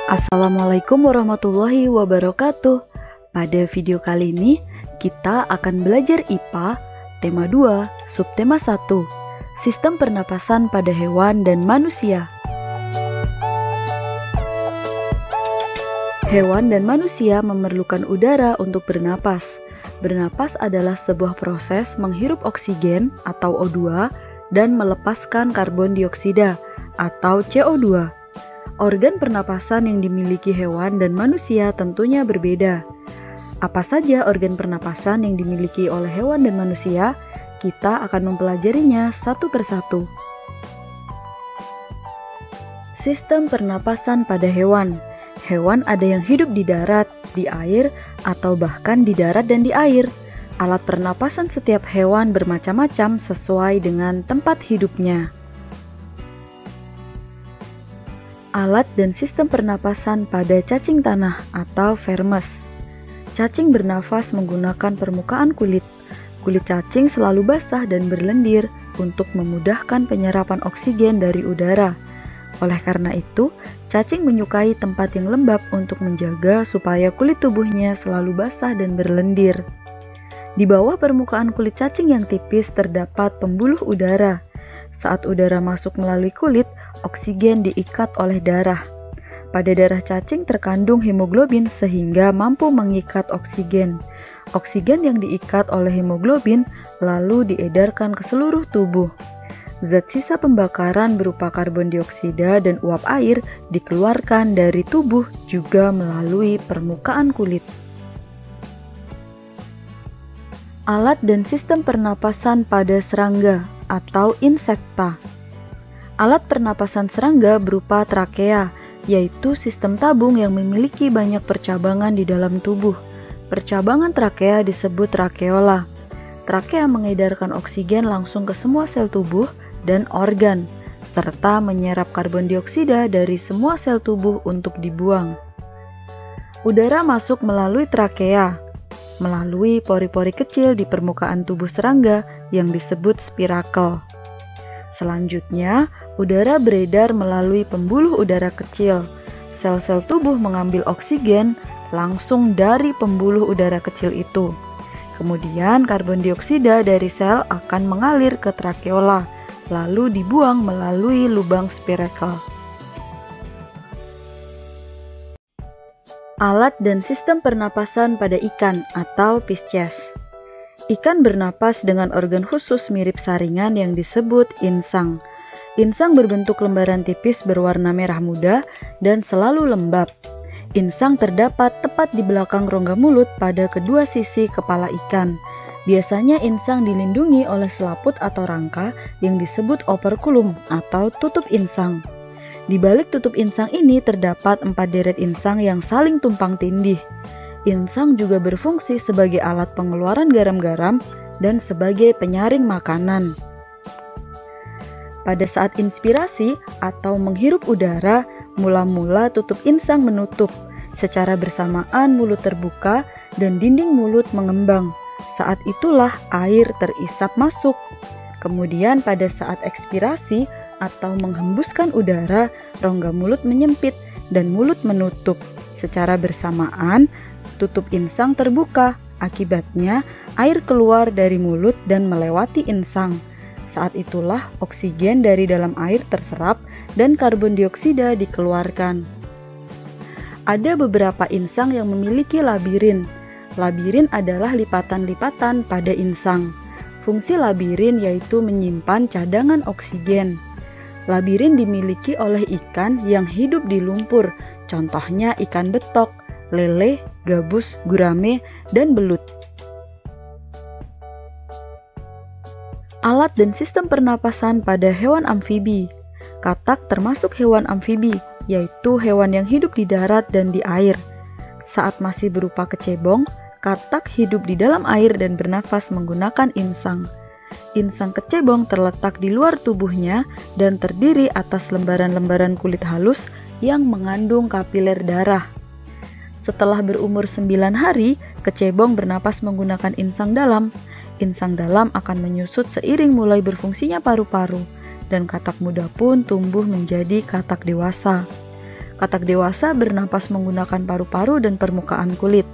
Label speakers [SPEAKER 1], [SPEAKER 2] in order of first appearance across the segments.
[SPEAKER 1] Assalamualaikum warahmatullahi wabarakatuh. Pada video kali ini kita akan belajar IPA tema 2 subtema 1 Sistem pernapasan pada hewan dan manusia. Hewan dan manusia memerlukan udara untuk bernapas. Bernapas adalah sebuah proses menghirup oksigen atau O2 dan melepaskan karbon dioksida atau CO2. Organ pernapasan yang dimiliki hewan dan manusia tentunya berbeda. Apa saja organ pernapasan yang dimiliki oleh hewan dan manusia? Kita akan mempelajarinya satu persatu. Sistem pernapasan pada hewan. Hewan ada yang hidup di darat, di air, atau bahkan di darat dan di air. Alat pernapasan setiap hewan bermacam-macam sesuai dengan tempat hidupnya. Alat dan sistem pernapasan pada cacing tanah atau vermes. Cacing bernafas menggunakan permukaan kulit. Kulit cacing selalu basah dan berlendir untuk memudahkan penyerapan oksigen dari udara. Oleh karena itu, cacing menyukai tempat yang lembab untuk menjaga supaya kulit tubuhnya selalu basah dan berlendir. Di bawah permukaan kulit cacing yang tipis terdapat pembuluh udara. Saat udara masuk melalui kulit, oksigen diikat oleh darah. Pada darah cacing terkandung hemoglobin sehingga mampu mengikat oksigen. Oksigen yang diikat oleh hemoglobin lalu diedarkan ke seluruh tubuh. Zat sisa pembakaran berupa karbon dioksida dan uap air dikeluarkan dari tubuh juga melalui permukaan kulit. Alat dan sistem pernapasan pada serangga atau insekta. Alat pernapasan serangga berupa trakea, yaitu sistem tabung yang memiliki banyak percabangan di dalam tubuh. Percabangan trakea disebut trakeola. Trakea mengedarkan oksigen langsung ke semua sel tubuh dan organ, serta menyerap karbon dioksida dari semua sel tubuh untuk dibuang. Udara masuk melalui trakea, melalui pori-pori kecil di permukaan tubuh serangga yang disebut spirakel. Selanjutnya, udara beredar melalui pembuluh udara kecil. Sel-sel tubuh mengambil oksigen langsung dari pembuluh udara kecil itu. Kemudian karbon dioksida dari sel akan mengalir ke trakeola, lalu dibuang melalui lubang spirakel. Alat dan sistem pernapasan pada ikan atau Pisces. Ikan bernapas dengan organ khusus mirip saringan yang disebut insang. Insang berbentuk lembaran tipis berwarna merah muda dan selalu lembab. Insang terdapat tepat di belakang rongga mulut pada kedua sisi kepala ikan. Biasanya insang dilindungi oleh selaput atau rangka yang disebut operculum atau tutup insang. Di balik tutup insang ini terdapat 4 deret insang yang saling tumpang tindih. Insang juga berfungsi sebagai alat pengeluaran garam-garam dan sebagai penyaring makanan. Pada saat inspirasi atau menghirup udara, mula-mula tutup insang menutup. Secara bersamaan mulut terbuka dan dinding mulut mengembang. Saat itulah air terisap masuk. Kemudian pada saat ekspirasi atau menghembuskan udara, rongga mulut menyempit dan mulut menutup. Secara bersamaan, tutup insang terbuka. Akibatnya, air keluar dari mulut dan melewati insang. Saat itulah oksigen dari dalam air terserap dan karbon dioksida dikeluarkan. Ada beberapa insang yang memiliki labirin. Labirin adalah lipatan-lipatan pada insang. Fungsi labirin yaitu menyimpan cadangan oksigen. Labirin dimiliki oleh ikan yang hidup di lumpur, contohnya ikan betok, lele, gabus, gurame, dan belut. Alat dan sistem pernapasan pada hewan amfibi. Katak termasuk hewan amfibi, yaitu hewan yang hidup di darat dan di air. Saat masih berupa kecebong, katak hidup di dalam air dan bernafas menggunakan insang. Insang kecebong terletak di luar tubuhnya dan terdiri atas lembaran-lembaran kulit halus yang mengandung kapiler darah. Setelah berumur 9 hari, kecebong bernapas menggunakan insang dalam. Insang dalam akan menyusut seiring mulai berfungsinya paru-paru, dan katak muda pun tumbuh menjadi katak dewasa. Katak dewasa bernapas menggunakan paru-paru dan permukaan kulit.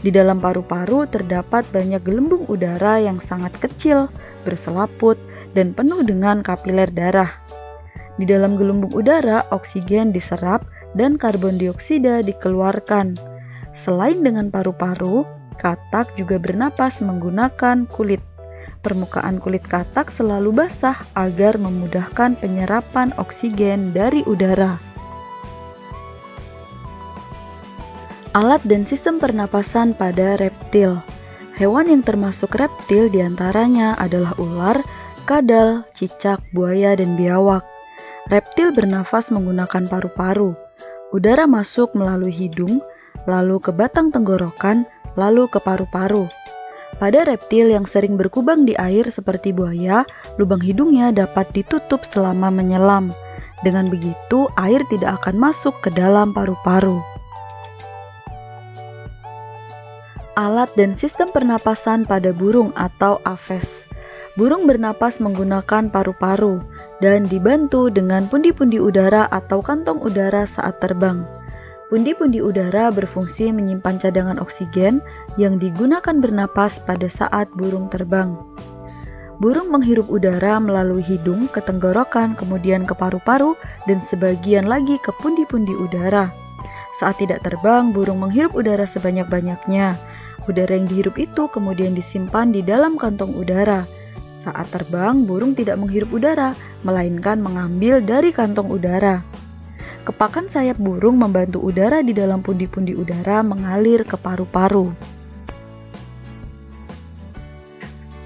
[SPEAKER 1] Di dalam paru-paru terdapat banyak gelembung udara yang sangat kecil, berselaput, dan penuh dengan kapiler darah. Di dalam gelembung udara, oksigen diserap dan karbon dioksida dikeluarkan. Selain dengan paru-paru, katak juga bernapas menggunakan kulit. Permukaan kulit katak selalu basah agar memudahkan penyerapan oksigen dari udara. Alat dan sistem pernapasan pada reptil. Hewan yang termasuk reptil diantaranya adalah ular, kadal, cicak, buaya, dan biawak. Reptil bernafas menggunakan paru-paru. Udara masuk melalui hidung, lalu ke batang tenggorokan, lalu ke paru-paru. Pada reptil yang sering berkubang di air seperti buaya, lubang hidungnya dapat ditutup selama menyelam. Dengan begitu, air tidak akan masuk ke dalam paru-paru. Alat dan sistem pernapasan pada burung atau aves. Burung bernapas menggunakan paru-paru dan dibantu dengan pundi-pundi udara atau kantong udara saat terbang. Pundi-pundi udara berfungsi menyimpan cadangan oksigen yang digunakan bernapas pada saat burung terbang. Burung menghirup udara melalui hidung ke tenggorokan, kemudian ke paru-paru, dan sebagian lagi ke pundi-pundi udara. Saat tidak terbang, burung menghirup udara sebanyak-banyaknya. Udara yang dihirup itu kemudian disimpan di dalam kantong udara. Saat terbang, burung tidak menghirup udara, melainkan mengambil dari kantong udara. Kepakan sayap burung membantu udara di dalam pundi-pundi udara mengalir ke paru-paru.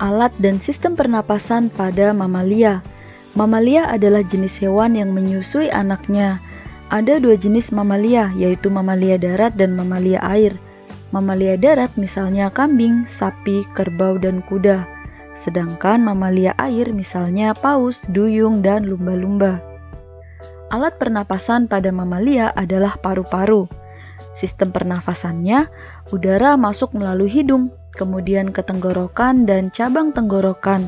[SPEAKER 1] Alat dan sistem pernapasan pada mamalia. Mamalia adalah jenis hewan yang menyusui anaknya. Ada dua jenis mamalia, yaitu mamalia darat dan mamalia air. Mamalia darat misalnya kambing, sapi, kerbau, dan kuda. Sedangkan mamalia air misalnya paus, duyung, dan lumba-lumba. Alat pernapasan pada mamalia adalah paru-paru. Sistem pernafasannya, udara masuk melalui hidung, kemudian ke tenggorokan dan cabang tenggorokan,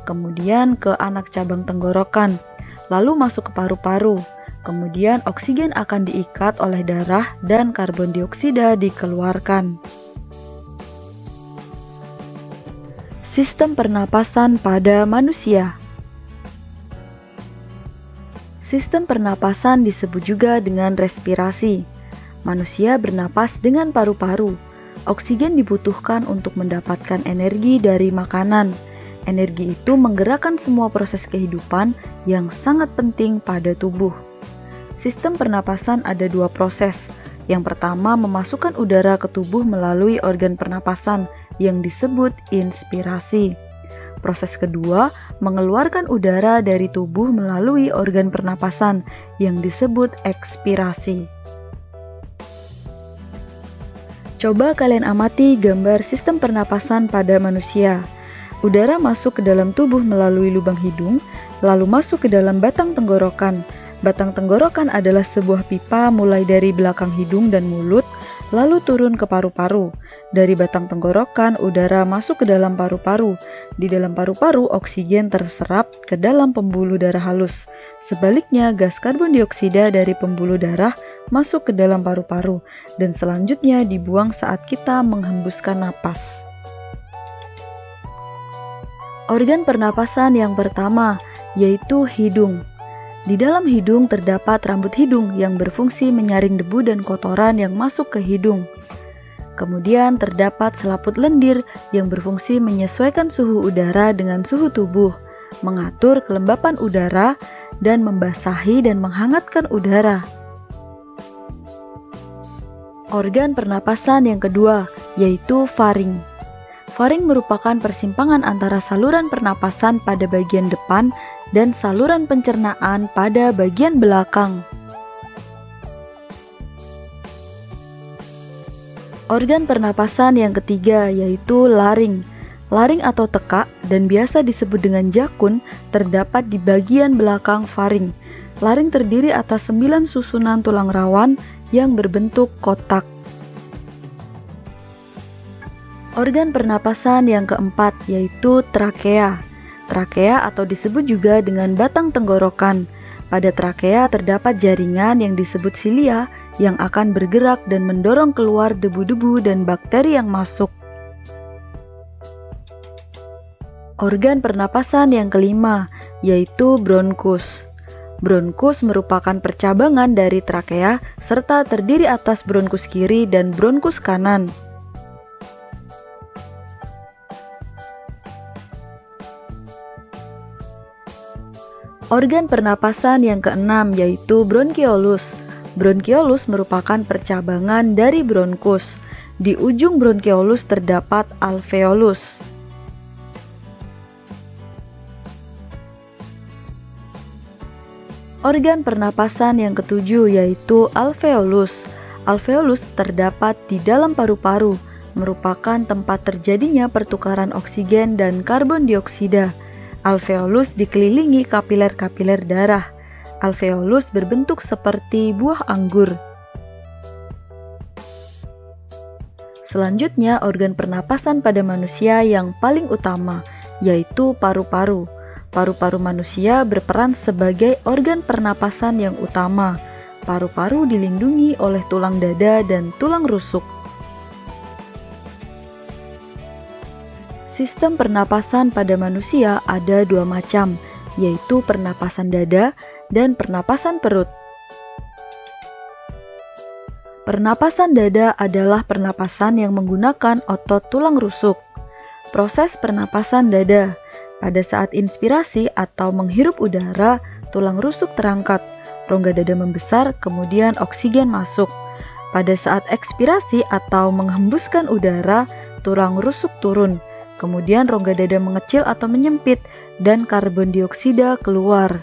[SPEAKER 1] kemudian ke anak cabang tenggorokan, lalu masuk ke paru-paru. Kemudian oksigen akan diikat oleh darah dan karbon dioksida dikeluarkan. Sistem pernapasan pada manusia. Sistem pernapasan disebut juga dengan respirasi. Manusia bernapas dengan paru-paru. Oksigen dibutuhkan untuk mendapatkan energi dari makanan. Energi itu menggerakkan semua proses kehidupan yang sangat penting pada tubuh. Sistem pernapasan ada dua proses. Yang pertama, memasukkan udara ke tubuh melalui organ pernapasan yang disebut inspirasi. Proses kedua, mengeluarkan udara dari tubuh melalui organ pernapasan yang disebut ekspirasi. Coba kalian amati gambar sistem pernapasan pada manusia. Udara masuk ke dalam tubuh melalui lubang hidung, lalu masuk ke dalam batang tenggorokan. Batang tenggorokan adalah sebuah pipa mulai dari belakang hidung dan mulut, lalu turun ke paru-paru. Dari batang tenggorokan, udara masuk ke dalam paru-paru. Di dalam paru-paru, oksigen terserap ke dalam pembuluh darah halus. Sebaliknya, gas karbon dioksida dari pembuluh darah masuk ke dalam paru-paru dan selanjutnya dibuang saat kita menghembuskan napas. Organ pernapasan yang pertama yaitu hidung. Di dalam hidung terdapat rambut hidung yang berfungsi menyaring debu dan kotoran yang masuk ke hidung. Kemudian terdapat selaput lendir yang berfungsi menyesuaikan suhu udara dengan suhu tubuh, mengatur kelembapan udara, dan membasahi dan menghangatkan udara. Organ pernapasan yang kedua yaitu faring. Faring merupakan persimpangan antara saluran pernapasan pada bagian depan dan saluran pencernaan pada bagian belakang. Organ pernapasan yang ketiga yaitu laring. Laring atau tekak dan biasa disebut dengan jakun terdapat di bagian belakang faring. Laring terdiri atas 9 susunan tulang rawan yang berbentuk kotak. Organ pernapasan yang keempat yaitu trakea. Trakea atau disebut juga dengan batang tenggorokan. Pada trakea terdapat jaringan yang disebut silia yang akan bergerak dan mendorong keluar debu-debu dan bakteri yang masuk. Organ pernapasan yang kelima, yaitu bronkus. Bronkus merupakan percabangan dari trakea serta terdiri atas bronkus kiri dan bronkus kanan. Organ pernapasan yang keenam yaitu bronkiolus. Bronkiolus merupakan percabangan dari bronkus. Di ujung bronkiolus terdapat alveolus. Organ pernapasan yang ketujuh yaitu alveolus. Alveolus terdapat di dalam paru-paru, merupakan tempat terjadinya pertukaran oksigen dan karbon dioksida. Alveolus dikelilingi kapiler-kapiler darah. Alveolus berbentuk seperti buah anggur. Selanjutnya, organ pernapasan pada manusia yang paling utama, yaitu paru-paru. Paru-paru manusia berperan sebagai organ pernapasan yang utama. Paru-paru dilindungi oleh tulang dada dan tulang rusuk. Sistem pernapasan pada manusia ada dua macam, yaitu pernapasan dada dan pernapasan perut. Pernapasan dada adalah pernapasan yang menggunakan otot tulang rusuk. Proses pernapasan dada. Pada saat inspirasi atau menghirup udara, tulang rusuk terangkat, rongga dada membesar, kemudian oksigen masuk. Pada saat ekspirasi atau menghembuskan udara, tulang rusuk turun. Kemudian rongga dada mengecil atau menyempit dan karbon dioksida keluar.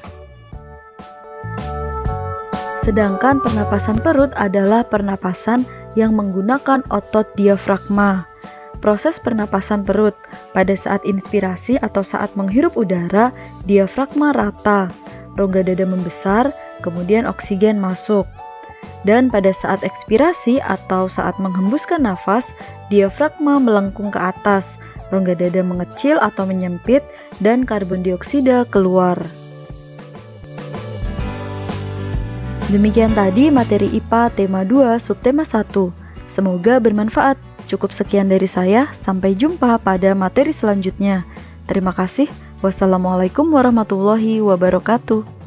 [SPEAKER 1] Sedangkan pernapasan perut adalah pernapasan yang menggunakan otot diafragma. Proses pernapasan perut, pada saat inspirasi atau saat menghirup udara, diafragma rata, rongga dada membesar, kemudian oksigen masuk. Dan pada saat ekspirasi atau saat menghembuskan nafas, diafragma melengkung ke atas, rongga dada mengecil atau menyempit, dan karbon dioksida keluar. Demikian tadi materi IPA tema 2 subtema 1. Semoga bermanfaat. Cukup sekian dari saya, sampai jumpa pada materi selanjutnya. Terima kasih. Wassalamualaikum warahmatullahi wabarakatuh.